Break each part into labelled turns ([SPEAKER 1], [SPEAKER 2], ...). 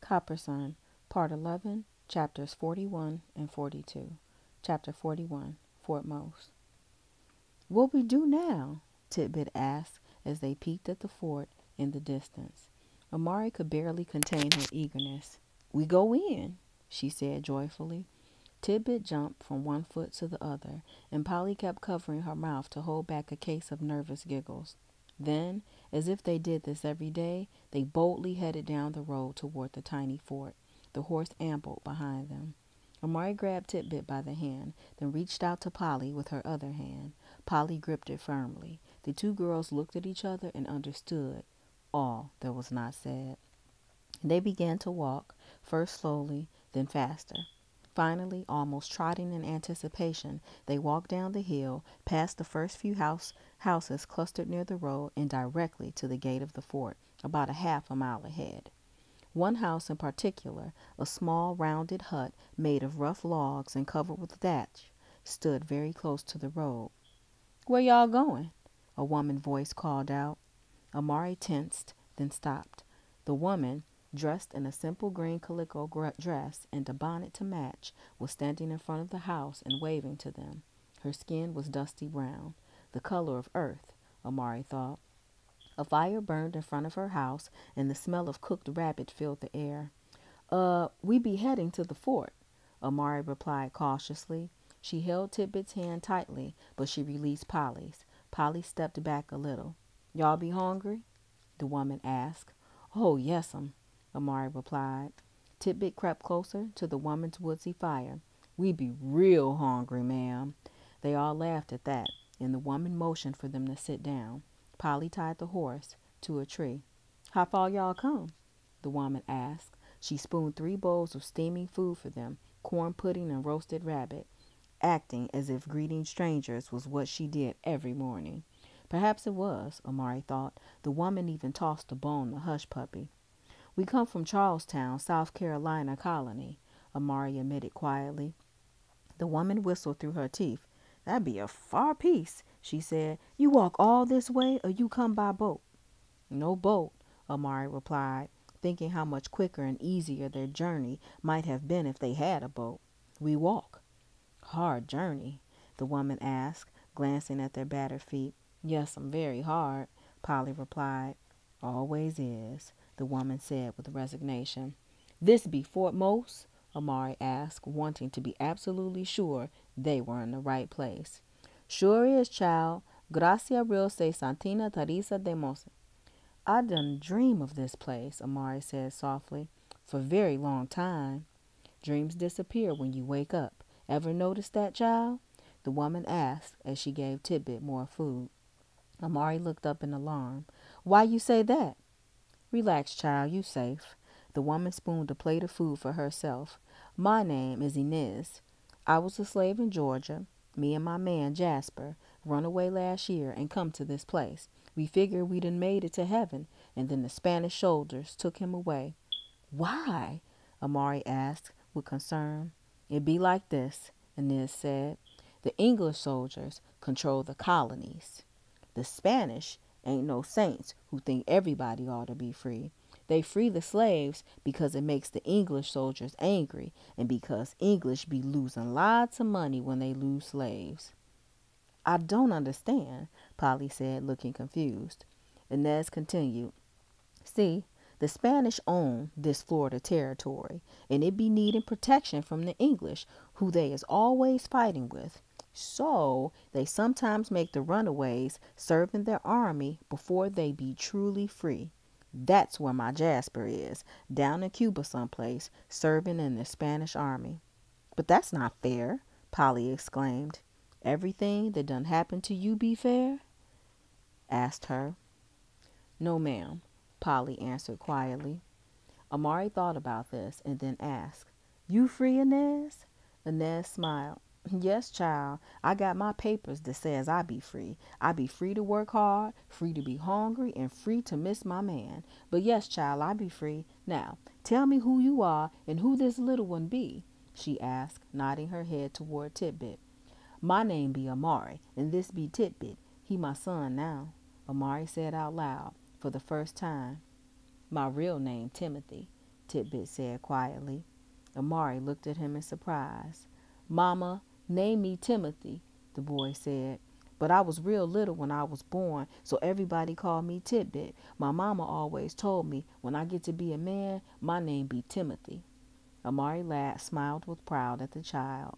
[SPEAKER 1] Copperson, Part 11, Chapters 41 and 42. Chapter 41, Fort Most. "What we do now?" Titbit asked as they peeked at the fort in the distance. Amari could barely contain her eagerness. "We go in," she said joyfully. Titbit jumped from one foot to the other, and Polly kept covering her mouth to hold back a case of nervous giggles. Then, as if they did this every day, they boldly headed down the road toward the tiny fort. The horse ambled behind them. Amari grabbed Titbit by the hand, then reached out to Polly with her other hand. Polly gripped it firmly. The two girls looked at each other and understood all that was not said. They began to walk, first slowly, then faster. Finally, almost trotting in anticipation, they walked down the hill, past the first few houses clustered near the road, and directly to the gate of the fort, about a half a mile ahead. One house in particular, a small rounded hut made of rough logs and covered with thatch, stood very close to the road. "Where y'all going?" a woman's voice called out. Amari tensed, then stopped. The woman, dressed in a simple green calico dress and a bonnet to match, was standing in front of the house and waving to them. Her skin was dusty brown, the color of earth, Amari thought. A fire burned in front of her house, and the smell of cooked rabbit filled the air. We be heading to the fort," Amari replied cautiously. She held Titbit's hand tightly, but she released Polly's. Polly stepped back a little. "Y'all be hungry?" the woman asked. "Oh, yes'm," Amari replied. Titbit crept closer to the woman's woodsy fire. "We be real hungry, ma'am." They all laughed at that, and the woman motioned for them to sit down. Polly tied the horse to a tree. "How far y'all come?" the woman asked. She spooned 3 bowls of steaming food for them, corn pudding and roasted rabbit, acting as if greeting strangers was what she did every morning. Perhaps it was, Amari thought. The woman even tossed a bone to Hush Puppy. "We come from Charlestown, South Carolina colony," Amari admitted quietly. The woman whistled through her teeth. "That'd be a far piece," she said. "You walk all this way, or you come by boat?" "No boat," Amari replied, thinking how much quicker and easier their journey might have been if they had a boat. "We walk." "Hard journey?" the woman asked, glancing at their battered feet. "Yes'm, very hard," Polly replied. "Always is," the woman said with resignation. "This be Fort Most?" Amari asked, wanting to be absolutely sure they were in the right place. "Sure is, child. Gracia real se Santina Teresa de Mos." "I done dream of this place," Amari said softly, "for very long time." "Dreams disappear when you wake up. Ever notice that, child?" the woman asked as she gave Titbit more food. Amari looked up in alarm. "Why you say that?" "Relax, child, you safe." The woman spooned a plate of food for herself. "My name is Inez. I was a slave in Georgia. Me and my man, Jasper, run away last year and come to this place. We figured we done made it to heaven, and then the Spanish soldiers took him away." "Why?" Amari asked with concern. "It be like this," Inez said. "The English soldiers control the colonies. The Spanish ain't no saints who think everybody ought to be free. They free the slaves because it makes the English soldiers angry, and because English be losing lots of money when they lose slaves." "I don't understand," Polly said, looking confused. Inez continued. "See, the Spanish own this Florida territory, and it be needing protection from the English, who they is always fighting with. So they sometimes make the runaways serve in their army before they be truly free. That's where my Jasper is, down in Cuba someplace, serving in the Spanish army." "But that's not fair," Polly exclaimed. "Everything that done happened to you be fair?" asked her. "No, ma'am," Polly answered quietly. Amari thought about this and then asked, "You free, Inez?" Inez smiled. "Yes, child. I got my papers that says I be free. I be free to work hard, free to be hungry, and free to miss my man. But yes, child, I be free. Now, tell me who you are and who this little one be," she asked, nodding her head toward Titbit. "My name be Amari, and this be Titbit. He my son now," Amari said out loud for the first time. "My real name, Timothy." Titbit said quietly. Amari looked at him in surprise. Mama, name me Timothy, the boy said. But I was real little when I was born, so everybody called me Titbit. My mama always told me when I get to be a man, my name be Timothy. Amari laughed, smiled with pride at the child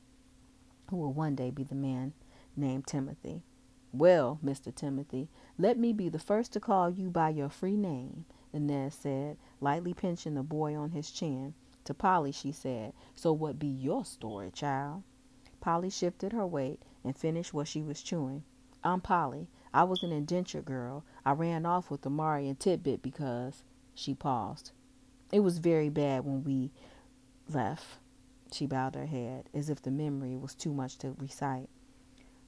[SPEAKER 1] who will one day be the man named Timothy. Well, Mr. Timothy, let me be the first to call you by your free name, Inez said, lightly pinching the boy on his chin. To Polly, she said, so what be your story, child? Polly shifted her weight and finished what she was chewing. I'm Polly. I was an indentured girl. I ran off with Amari and Titbit because... She paused. It was very bad when we left. She bowed her head, as if the memory was too much to recite.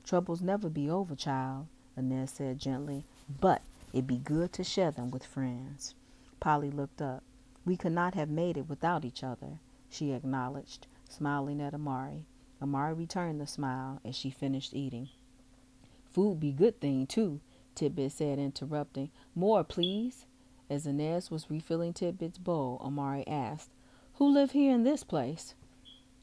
[SPEAKER 1] Troubles never be over, child, Inez said gently, but it be good to share them with friends. Polly looked up. We could not have made it without each other, she acknowledged, smiling at Amari. Amari returned the smile as she finished eating. Food be good thing, too, Titbit said, interrupting. More, please. As Inez was refilling Titbit's bowl, Amari asked, Who live here in this place?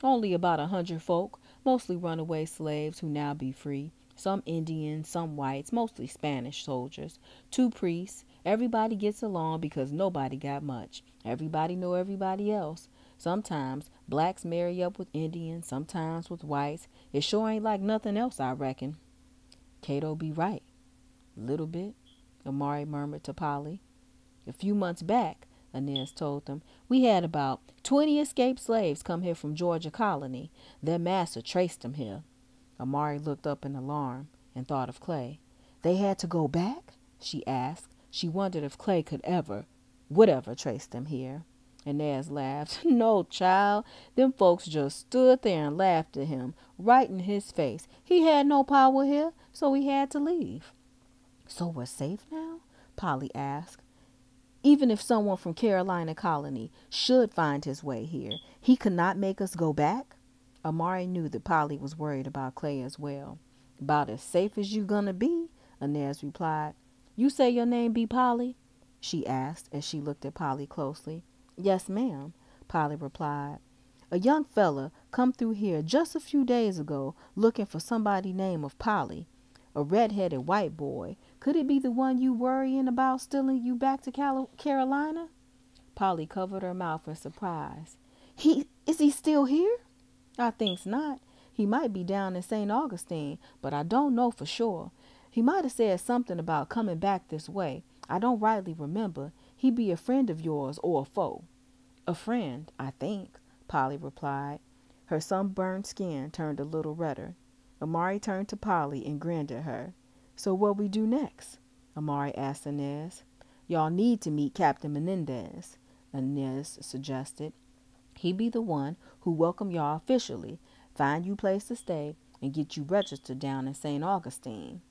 [SPEAKER 1] Only about 100 folk, mostly runaway slaves who now be free. Some Indians, some whites, mostly Spanish soldiers. 2 priests. Everybody gets along because nobody got much. Everybody know everybody else. Sometimes blacks marry up with Indians, sometimes with whites. It sure ain't like nothing else, I reckon. Cato be right. Little bit, Amari murmured to Polly. A few months back, Inez told them, we had about 20 escaped slaves come here from Georgia Colony. Their master traced them here. Amari looked up in alarm and thought of Clay. They had to go back? She asked. She wondered if Clay would ever trace them here. Inez laughed. No, child. Them folks just stood there and laughed at him, right in his face. He had no power here, so he had to leave. So we're safe now? Polly asked. Even if someone from Carolina Colony should find his way here, he could not make us go back? Amari knew that Polly was worried about Clay as well. About as safe as you gonna be, Inez replied. You say your name be Polly? She asked as she looked at Polly closely. Yes, ma'am, Polly replied. A young fella come through here just a few days ago looking for somebody named of Polly. A red-headed white boy. Could it be the one you worrying about stealing you back to Carolina? Polly covered her mouth in surprise. Is he still here? I thinks not. He might be down in St. Augustine, but I don't know for sure. He might have said something about coming back this way. I don't rightly remember. He be a friend of yours or a foe. A friend, I think, Polly replied. Her sunburned skin turned a little redder. Amari turned to Polly and grinned at her. So what we do next? Amari asked Inez. Y'all need to meet Captain Menendez, Inez suggested. He be the one who welcome y'all officially, find you place to stay, and get you registered down in St. Augustine.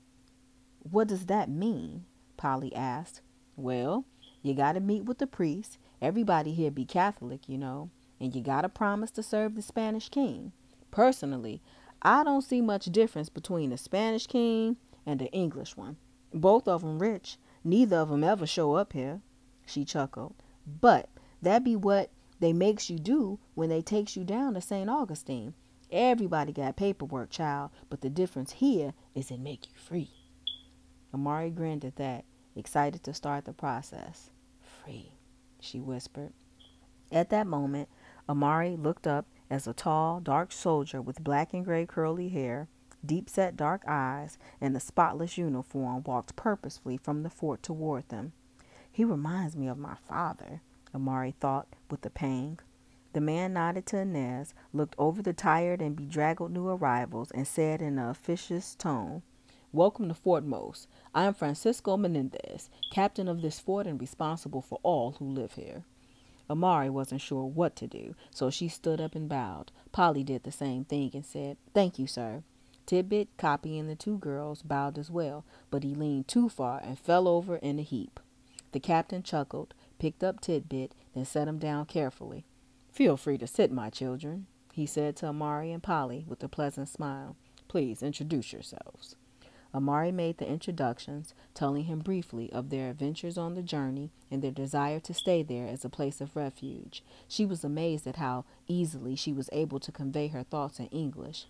[SPEAKER 1] What does that mean? Polly asked. Well, you gotta meet with the priest. Everybody here be Catholic, you know, and you gotta promise to serve the Spanish king. Personally, I don't see much difference between the Spanish king and the English one. Both of 'em rich. Neither of 'em ever show up here. She chuckled. But that be what they makes you do when they takes you down to St. Augustine. Everybody got paperwork, child, but the difference here is it make you free. Amari grinned at that, excited to start the process. Free, she whispered. At that moment, Amari looked up as a tall, dark soldier with black and gray curly hair, deep-set dark eyes, and a spotless uniform walked purposefully from the fort toward them. He reminds me of my father, Amari thought with a pang. The man nodded to Inez, looked over the tired and bedraggled new arrivals, and said in an officious tone, Welcome to Fort Most. I am Francisco Menendez, captain of this fort and responsible for all who live here. Amari wasn't sure what to do, so she stood up and bowed. Polly did the same thing and said, Thank you, sir. Titbit, copying the 2 girls, bowed as well, but he leaned too far and fell over in a heap. The captain chuckled, picked up Titbit, then set him down carefully. Feel free to sit, my children, he said to Amari and Polly with a pleasant smile. Please introduce yourselves. Amari made the introductions, telling him briefly of their adventures on the journey and their desire to stay there as a place of refuge. She was amazed at how easily she was able to convey her thoughts in English.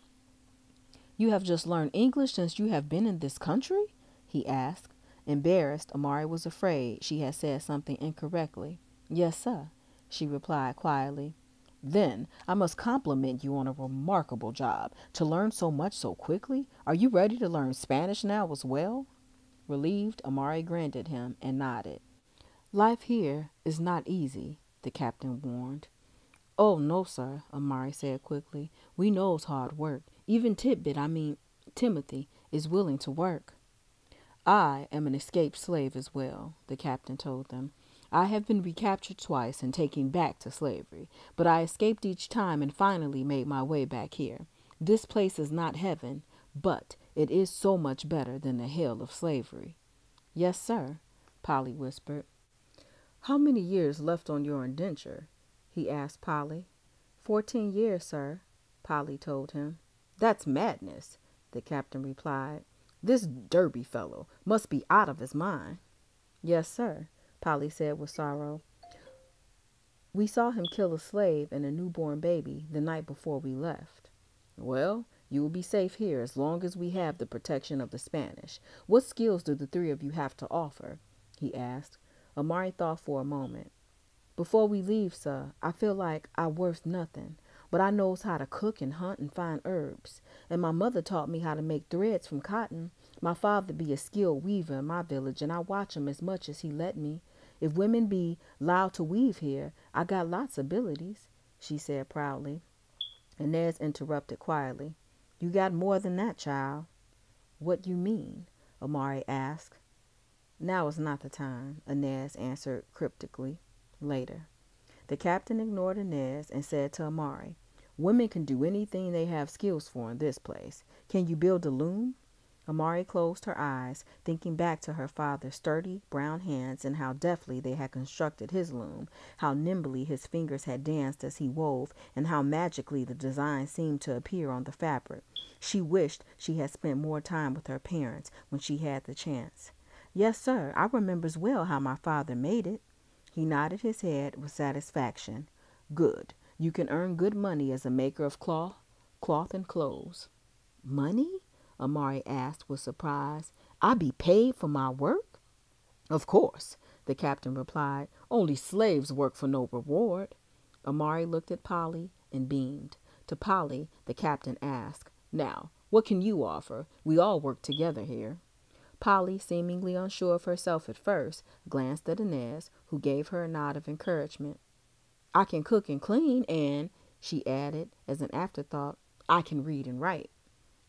[SPEAKER 1] "You have just learned English since you have been in this country?" he asked. Embarrassed, Amari was afraid she had said something incorrectly. "Yes, sir," she replied quietly. "Then I must compliment you on a remarkable job. To learn so much so quickly. Are you ready to learn Spanish now as well?" Relieved, Amari grinned at him and nodded. "Life here is not easy," the captain warned. "Oh, no, sir," Amari said quickly. "We knows hard work. Even Timothy, is willing to work." "I am an escaped slave as well," the captain told them. "I have been recaptured twice and taken back to slavery, but I escaped each time and finally made my way back here. This place is not heaven, but it is so much better than the hell of slavery." "Yes, sir," Polly whispered. "How many years left on your indenture?" he asked Polly. 14 years, sir," Polly told him. "That's madness," the captain replied. "This Derby fellow must be out of his mind." "Yes, sir," Polly said with sorrow. "We saw him kill a slave and a newborn baby the night before we left." "Well, you will be safe here as long as we have the protection of the Spanish. What skills do the three of you have to offer?" he asked. Amari thought for a moment. "Before we leave, sir, I feel like I worth nothing, but I knows how to cook and hunt and find herbs. And my mother taught me how to make threads from cotton. My father be a skilled weaver in my village, and I watch him as much as he let me. If women be 'lowed to weave here, I got lots of abilities," she said proudly. Inez interrupted quietly. "You got more than that, child." "What you mean?" Amari asked. "Now is not the time," Inez answered cryptically. "Later." The captain ignored Inez and said to Amari, "Women can do anything they have skills for in this place. Can you build a loom?" Amari closed her eyes, thinking back to her father's sturdy brown hands and how deftly they had constructed his loom, how nimbly his fingers had danced as he wove, and how magically the design seemed to appear on the fabric. She wished she had spent more time with her parents when she had the chance. "Yes, sir, I remembers well how my father made it." He nodded his head with satisfaction. "Good. You can earn good money as a maker of cloth and clothes." "Money?" Amari asked with surprise. "I be paid for my work?" "Of course," the captain replied. "Only slaves work for no reward." Amari looked at Polly and beamed. To Polly, the captain asked, "Now, what can you offer? We all work together here." Polly, seemingly unsure of herself at first, glanced at Inez, who gave her a nod of encouragement. "I can cook and clean, and," she added as an afterthought, "I can read and write."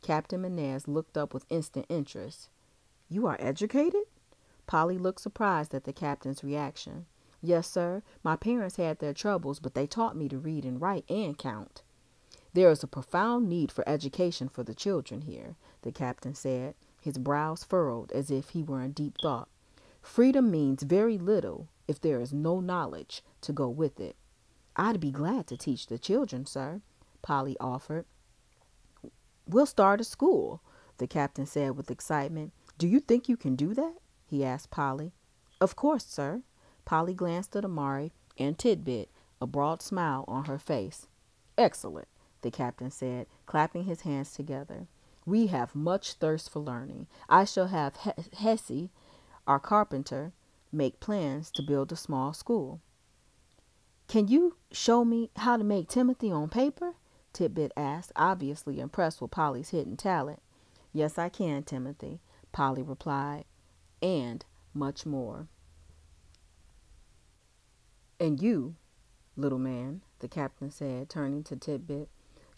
[SPEAKER 1] Captain Inez looked up with instant interest. "You are educated?" Polly looked surprised at the captain's reaction. "Yes, sir. My parents had their troubles, but they taught me to read and write and count." "There is a profound need for education for the children here," the captain said, his brows furrowed as if he were in deep thought. "Freedom means very little if there is no knowledge to go with it." "I'd be glad to teach the children, sir," Polly offered. "We'll start a school," the captain said with excitement. "Do you think you can do that?" he asked Polly. "Of course, sir." Polly glanced at Amari and Tidbit, a broad smile on her face. "Excellent," the captain said, clapping his hands together. "We have much thirst for learning. I shall have Hesse, our carpenter, make plans to build a small school." "Can you show me how to make Timothy on paper?" Tidbit asked, obviously impressed with Polly's hidden talent. "Yes, I can, Timothy," Polly replied, "and much more." "And you, little man," the captain said, turning to Tidbit,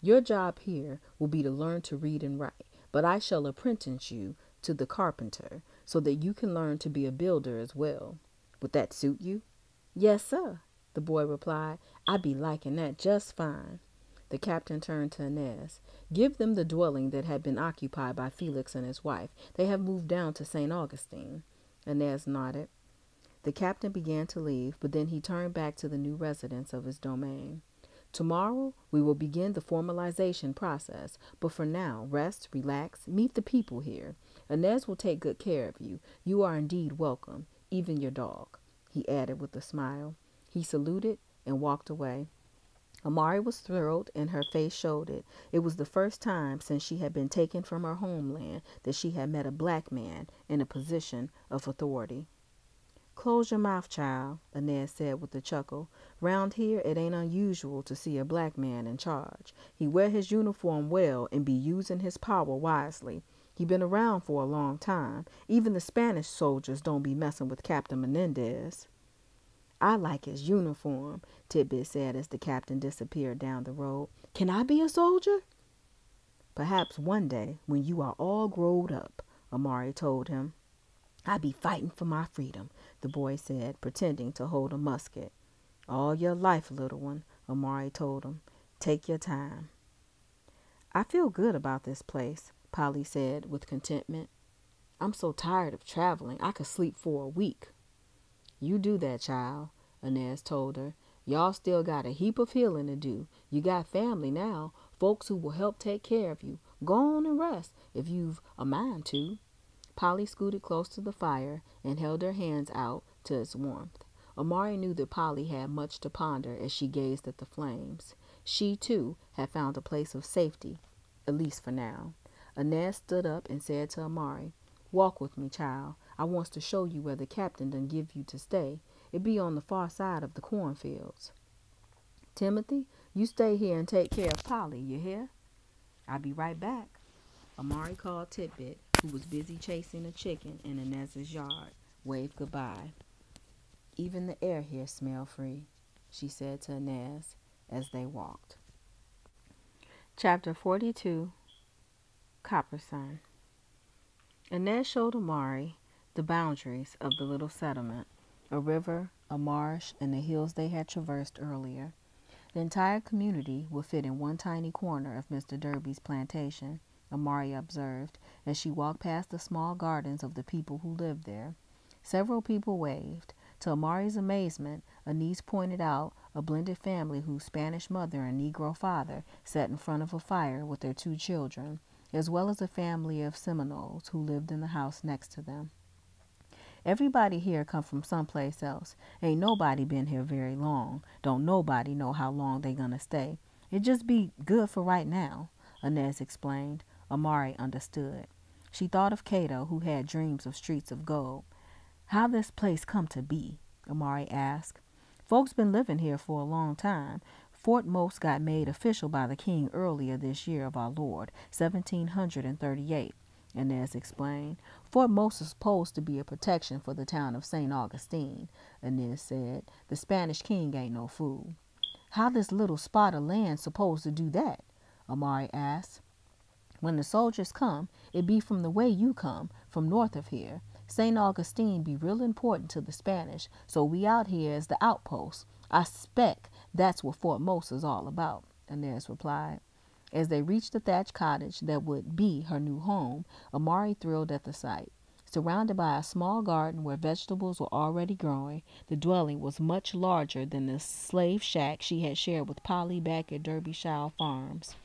[SPEAKER 1] "your job here will be to learn to read and write, but I shall apprentice you to the carpenter so that you can learn to be a builder as well. Would that suit you?" "Yes, sir," the boy replied. "I be liking that just fine." The captain turned to Inez. "Give them the dwelling that had been occupied by Felix and his wife. They have moved down to St. Augustine." Inez nodded. The captain began to leave, but then he turned back to the new residents of his domain. "Tomorrow we will begin the formalization process, but for now, rest, relax, meet the people here. Inez will take good care of you. You are indeed welcome, even your dog," he added with a smile. He saluted and walked away. Amari was thrilled, and her face showed it. It was the first time since she had been taken from her homeland that she had met a black man in a position of authority. "Close your mouth, child," Inez said with a chuckle. "Round here it ain't unusual to see a black man in charge. He wear his uniform well and be using his power wisely. He been around for a long time. Even the Spanish soldiers don't be messing with Captain Menendez." "I like his uniform," Titbit said as the captain disappeared down the road. "Can I be a soldier?" "Perhaps one day when you are all growed up," Amari told him. "I be fighting for my freedom," the boy said, pretending to hold a musket. "All your life, little one," Amari told him. "Take your time." "I feel good about this place," Polly said with contentment. "I'm so tired of traveling. I could sleep for a week." "You do that, child," Inez told her. "Y'all still got a heap of healing to do. You got family now, folks who will help take care of you. Go on and rest if you've a mind to." Polly scooted close to the fire and held her hands out to its warmth. Amari knew that Polly had much to ponder as she gazed at the flames. She, too, had found a place of safety, at least for now. Inez stood up and said to Amari, "Walk with me, child. I wants to show you where the captain done give you to stay. It be on the far side of the cornfields. Timothy, you stay here and take care of Polly, you hear?" "I'll be right back." Amari called Titbit, who was busy chasing a chicken in Inez's yard, waved goodbye. "Even the air here smell free," she said to Inez as they walked. Chapter 42, Copper Sun. Inez showed Amari the boundaries of the little settlement, a river, a marsh, and the hills they had traversed earlier. The entire community would fit in one tiny corner of Mr. Derby's plantation, Amari observed, as she walked past the small gardens of the people who lived there. Several people waved. To Amari's amazement, a niece pointed out a blended family whose Spanish mother and Negro father sat in front of a fire with their 2 children, as well as a family of Seminoles who lived in the house next to them. "Everybody here come from someplace else. Ain't nobody been here very long. Don't nobody know how long they gonna stay. It just be good for right now," Inez explained. Amari understood. She thought of Cato, who had dreams of streets of gold. "How this place come to be?" Amari asked. "Folks been living here for a long time. Fort Most got made official by the king earlier this year of our Lord, 1738, Inez explained. "Fort Most is supposed to be a protection for the town of St. Augustine," Inez said. "The Spanish king ain't no fool." "How this little spot of land supposed to do that?" Amari asked. "When the soldiers come, it be from the way you come, from north of here. St. Augustine be real important to the Spanish, so we out here as the outpost. I spec that's what Fort Most is all about," Inez replied. As they reached the thatched cottage that would be her new home, Amari thrilled at the sight. Surrounded by a small garden where vegetables were already growing, the dwelling was much larger than the slave shack she had shared with Polly back at Derbyshire Farms.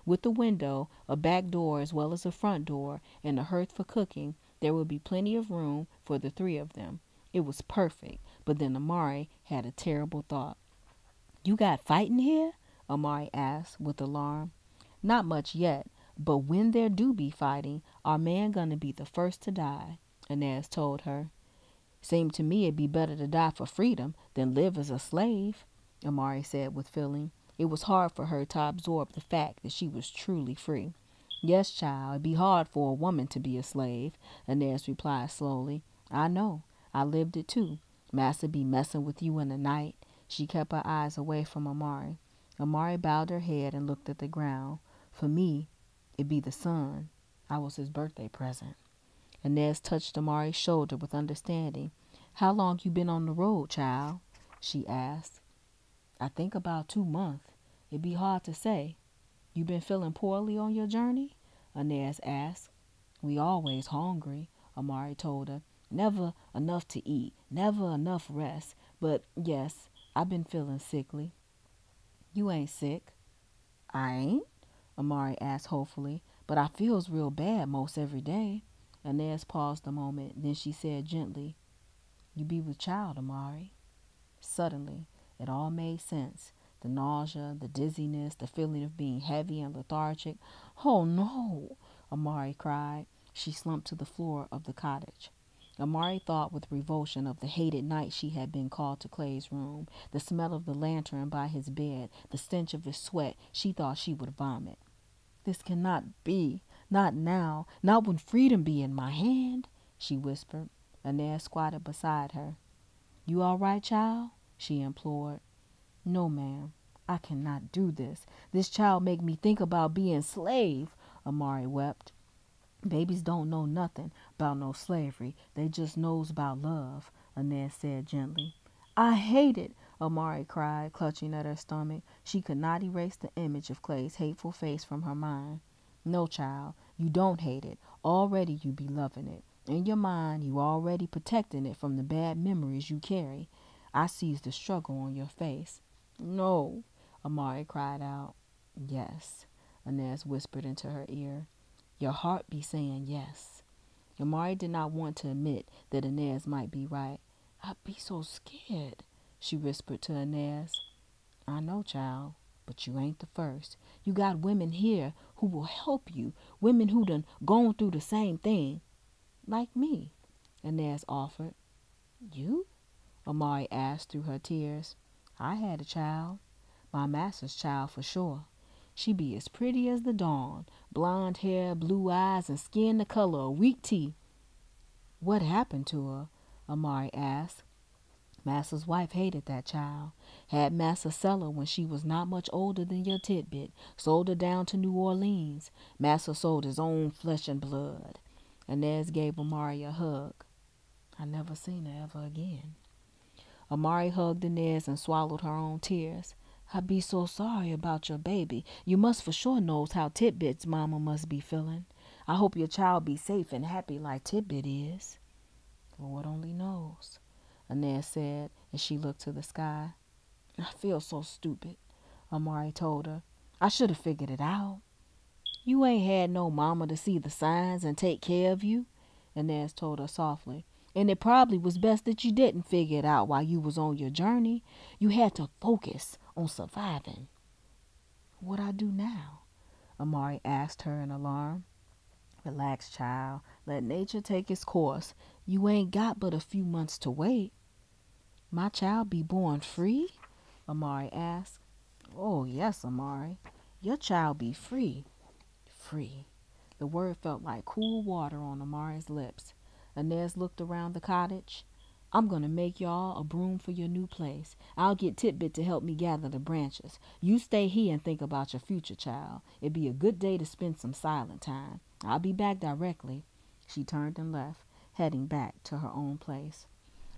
[SPEAKER 1] With the window, a back door as well as a front door, and a hearth for cooking, there would be plenty of room for the 3 of them. It was perfect, but then Amari had a terrible thought. "You got fighting here?" Amari asked with alarm. "Not much yet, but when there do be fighting, our man gonna be the first to die," Inez told her. "Seemed to me it'd be better to die for freedom than live as a slave," Amari said with feeling. It was hard for her to absorb the fact that she was truly free. "Yes, child, it'd be hard for a woman to be a slave," Inez replied slowly. "I know. I lived it too. Massa be messing with you in the night." She kept her eyes away from Amari. Amari bowed her head and looked at the ground. "For me, it be the sun. I was his birthday present." Inez touched Amari's shoulder with understanding. "How long you been on the road, child?" she asked. "I think about 2 months. It be hard to say." "You been feeling poorly on your journey?" Inez asked. "We always hungry," Amari told her. "Never enough to eat, never enough rest. But yes, I been feeling sickly." "You ain't sick." "I ain't?" Amari asked hopefully. "But I feels real bad most every day." Inez paused a moment, then she said gently, "You be with child, Amari." Suddenly, it all made sense. The nausea, the dizziness, the feeling of being heavy and lethargic. "Oh no!" Amari cried. She slumped to the floor of the cottage. Amari thought with revulsion of the hated night she had been called to Clay's room, the smell of the lantern by his bed, the stench of his sweat. She thought she would vomit. "This cannot be. Not now. Not when freedom be in my hand," she whispered. Inez squatted beside her. "You all right, child?" she implored. "No, ma'am. I cannot do this. This child make me think about being slave," Amari wept. "Babies don't know nothing about no slavery. They just knows about love," Inez said gently. "I hate it," Amari cried, clutching at her stomach. She could not erase the image of Clay's hateful face from her mind. "No, child, you don't hate it. Already you be loving it. In your mind, you already protecting it from the bad memories you carry. I sees the struggle on your face." "No," Amari cried out. "Yes," Inez whispered into her ear. "Your heart be saying yes." Amari did not want to admit that Inez might be right. "I be so scared," she whispered to Inez. "I know, child, but you ain't the first. You got women here who will help you, women who done gone through the same thing. Like me," Inez offered. "You?" Amari asked through her tears. "I had a child. My master's child for sure. She be as pretty as the dawn, blonde hair, blue eyes, and skin the color of weak tea." "What happened to her?" Amari asked. "Master's wife hated that child. Had Master sell her when she was not much older than your titbit. Sold her down to New Orleans. Master sold his own flesh and blood." Inez gave Amari a hug. "I never seen her ever again." Amari hugged Inez and swallowed her own tears. "I be so sorry about your baby. You must for sure knows how Titbit's mama must be feeling. I hope your child be safe and happy like Titbit is." "Lord only knows," Inez said as she looked to the sky. "I feel so stupid," Amari told her. "I should have figured it out." "You ain't had no mama to see the signs and take care of you," Inez told her softly. "And it probably was best that you didn't figure it out while you was on your journey. You had to focus on surviving." "What I do now?" Amari asked her in alarm. "Relax, child. Let nature take its course. You ain't got but a few months to wait." "My child be born free?" Amari asked. "Oh, yes, Amari. Your child be free." Free. The word felt like cool water on Amari's lips. Inez looked around the cottage. "I'm going to make y'all a broom for your new place. I'll get Titbit to help me gather the branches. You stay here and think about your future, child. It'd be a good day to spend some silent time. I'll be back directly." She turned and left, heading back to her own place.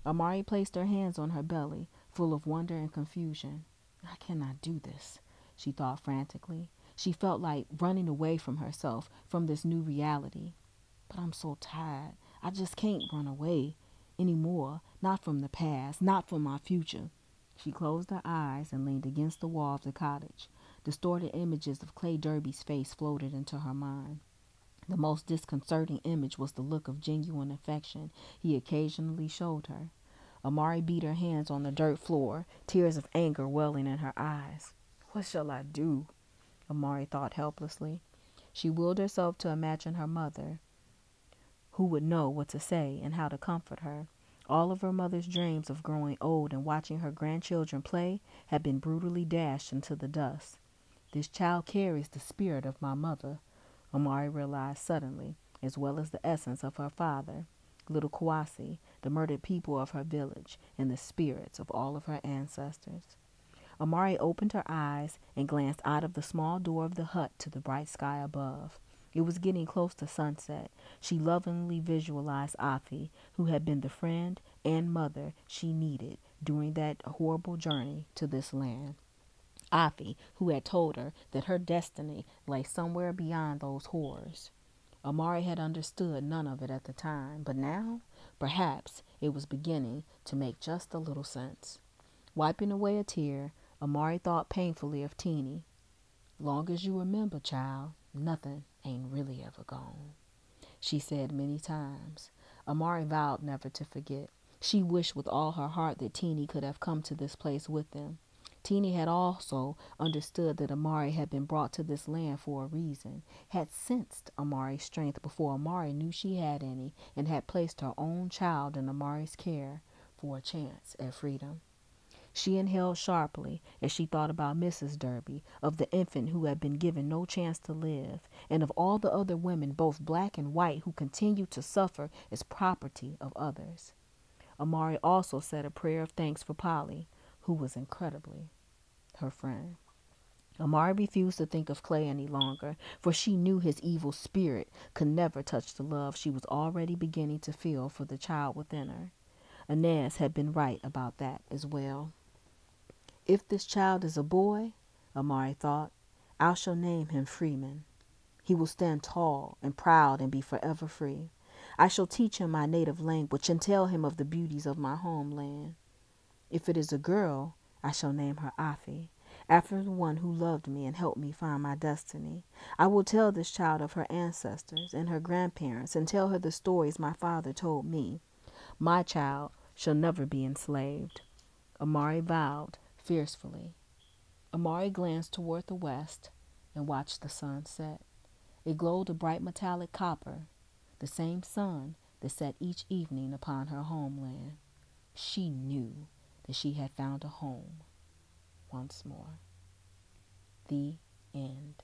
[SPEAKER 1] Amari placed her hands on her belly, full of wonder and confusion. "I cannot do this," she thought frantically. She felt like running away from herself, from this new reality. "But I'm so tired. I just can't run away anymore. Not from the past, not from my future." She closed her eyes and leaned against the wall of the cottage. Distorted images of Clay Derby's face floated into her mind. The most disconcerting image was the look of genuine affection he occasionally showed her. Amari beat her hands on the dirt floor, tears of anger welling in her eyes. "What shall I do?" Amari thought helplessly. She willed herself to imagine her mother, who would know what to say and how to comfort her. All of her mother's dreams of growing old and watching her grandchildren play had been brutally dashed into the dust. "This child carries the spirit of my mother," Amari realized suddenly, as well as the essence of her father, little Kawasi, the murdered people of her village, and the spirits of all of her ancestors. Amari opened her eyes and glanced out of the small door of the hut to the bright sky above. It was getting close to sunset. She lovingly visualized Afi, who had been the friend and mother she needed during that horrible journey to this land. Afi, who had told her that her destiny lay somewhere beyond those horrors. Amari had understood none of it at the time, but now, perhaps, it was beginning to make just a little sense. Wiping away a tear, Amari thought painfully of Teeny. "Long as you remember, child, nothing ain't really ever gone." she said many times. Amari vowed never to forget. She wished with all her heart that Teeny could have come to this place with them. Teeny had also understood that Amari had been brought to this land for a reason, had sensed Amari's strength before Amari knew she had any, and had placed her own child in Amari's care for a chance at freedom. She inhaled sharply as she thought about Mrs. Derby, of the infant who had been given no chance to live, and of all the other women, both black and white, who continued to suffer as property of others. Amari also said a prayer of thanks for Polly, who was incredibly her friend. Amari refused to think of Clay any longer, for she knew his evil spirit could never touch the love she was already beginning to feel for the child within her. Inez had been right about that as well. If this child is a boy, Amari thought, I shall name him Freeman. He will stand tall and proud and be forever free. I shall teach him my native language and tell him of the beauties of my homeland. If it is a girl, I shall name her Afi, after the one who loved me and helped me find my destiny. I will tell this child of her ancestors and her grandparents and tell her the stories my father told me. My child shall never be enslaved. Amari vowed fiercely. Amari glanced toward the west and watched the sun set. It glowed a bright metallic copper, the same sun that set each evening upon her homeland. She knew that she had found a home once more. The end.